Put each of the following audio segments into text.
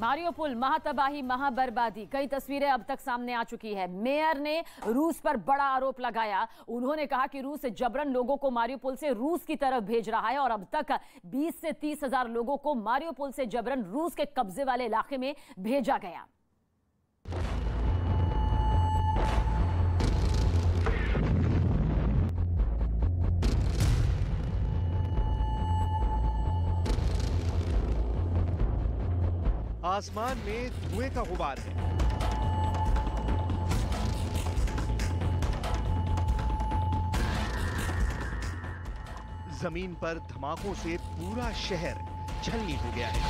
Mariupol महातबाही महाबर्बादी, कई तस्वीरें अब तक सामने आ चुकी है। मेयर ने रूस पर बड़ा आरोप लगाया। उन्होंने कहा कि रूस जबरन लोगों को मारियोपोल से रूस की तरफ भेज रहा है और अब तक 20 से 30 हजार लोगों को मारियोपोल से जबरन रूस के कब्जे वाले इलाके में भेजा गया। आसमान में धुएं का गुबार है। जमीन पर धमाकों से पूरा शहर छलनी हो गया है।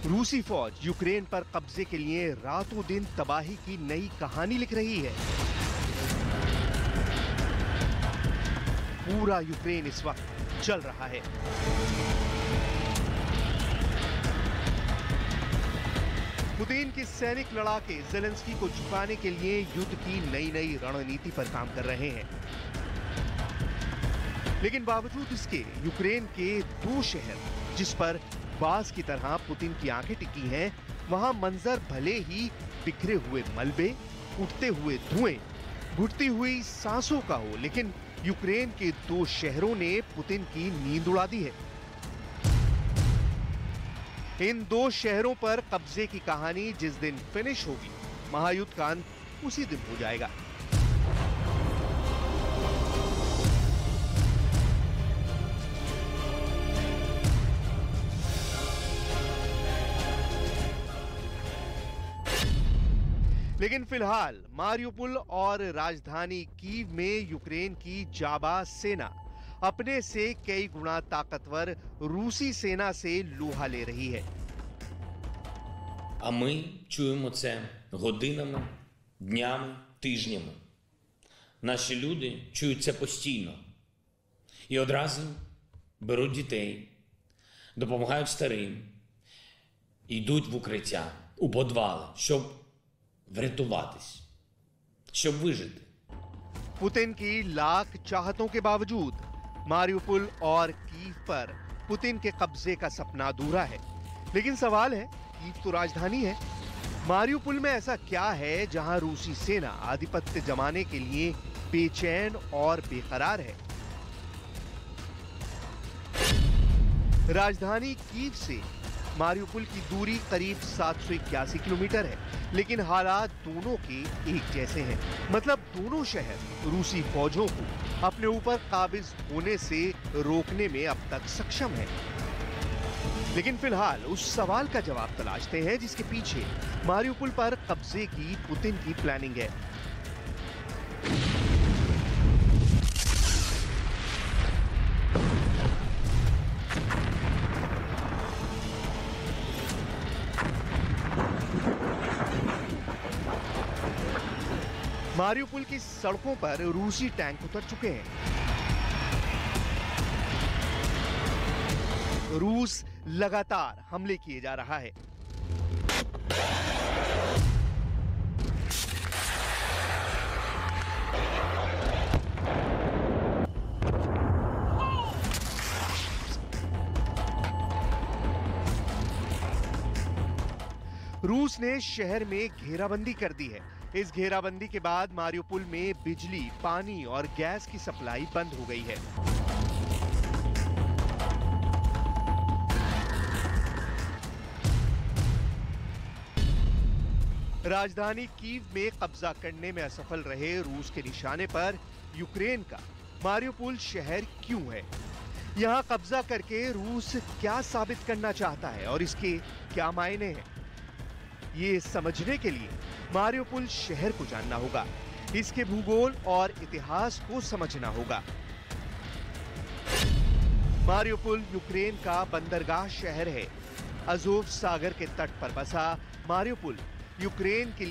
रूसी फौज यूक्रेन पर कब्जे के लिए रातों दिन तबाही की नई कहानी लिख रही है। पूरा यूक्रेन इस वक्त जल रहा है। पुतिन की सैनिक लड़ाके ज़ेलेंस्की को झुकाने के लिए युद्ध की नई रणनीति पर काम कर रहे हैं। लेकिन बावजूद इसके यूक्रेन के दो शहर जिस पर बास की तरह पुतिन की आंखें टिकी हैं, वहां मंजर भले ही बिखरे हुए मलबे, उठते हुए धुएं, घुटती हुई सांसों का हो, लेकिन यूक्रेन के दो शहरों ने पुतिन की नींद उड़ा दी है। इन दो शहरों पर कब्जे की कहानी जिस दिन फिनिश होगी, महायुद्ध का अंत उसी दिन हो जाएगा। लेकिन फिलहाल मारियोपोल और राजधानी कीव में यूक्रेन की जाबाज सेना अपने से कई गुना ताकतवर रूसी सेना से लोहा ले रही है। А ми чуємо це годинами, днями, тижнями. Наші люди чують це постійно. І одразу беруть дітей, допомагають старим, йдуть в укриття, у підвали, щоб врятуватись, щоб вижити. पुतिन की लाख चाहतों के बावजूद मारियोपोल और कीव पर पुतिन के कब्जे का सपना अधूरा है। लेकिन सवाल है, कीव तो राजधानी है, मारियोपोल में ऐसा क्या है जहां रूसी सेना आधिपत्य जमाने के लिए बेचैन और बेकरार है? राजधानी कीव से मारियोपोल की दूरी करीब 781 किलोमीटर है, लेकिन हालात दोनों के एक जैसे हैं। मतलब दोनों शहर रूसी फौजों को अपने ऊपर काबिज होने से रोकने में अब तक सक्षम है। लेकिन फिलहाल उस सवाल का जवाब तलाशते हैं जिसके पीछे मारियोपोल पर कब्जे की पुतिन की प्लानिंग है। मारियोपोल की सड़कों पर रूसी टैंक उतर चुके हैं। रूस लगातार हमले किए जा रहा है। रूस ने शहर में घेराबंदी कर दी है। इस घेराबंदी के बाद मारियोपोल में बिजली, पानी और गैस की सप्लाई बंद हो गई है। राजधानी कीव में कब्जा करने में असफल रहे रूस के निशाने पर यूक्रेन का मारियोपोल शहर क्यों है? यहां कब्जा करके रूस क्या साबित करना चाहता है और इसके क्या मायने हैं? ये समझने के लिए मारियोपोल शहर को जानना होगा, इसके भूगोल और इतिहास को समझना होगा। मारियोपोल यूक्रेन का बंदरगाह शहर है। अज़ोव सागर के तट पर बसा मारियोपोल यूक्रेन के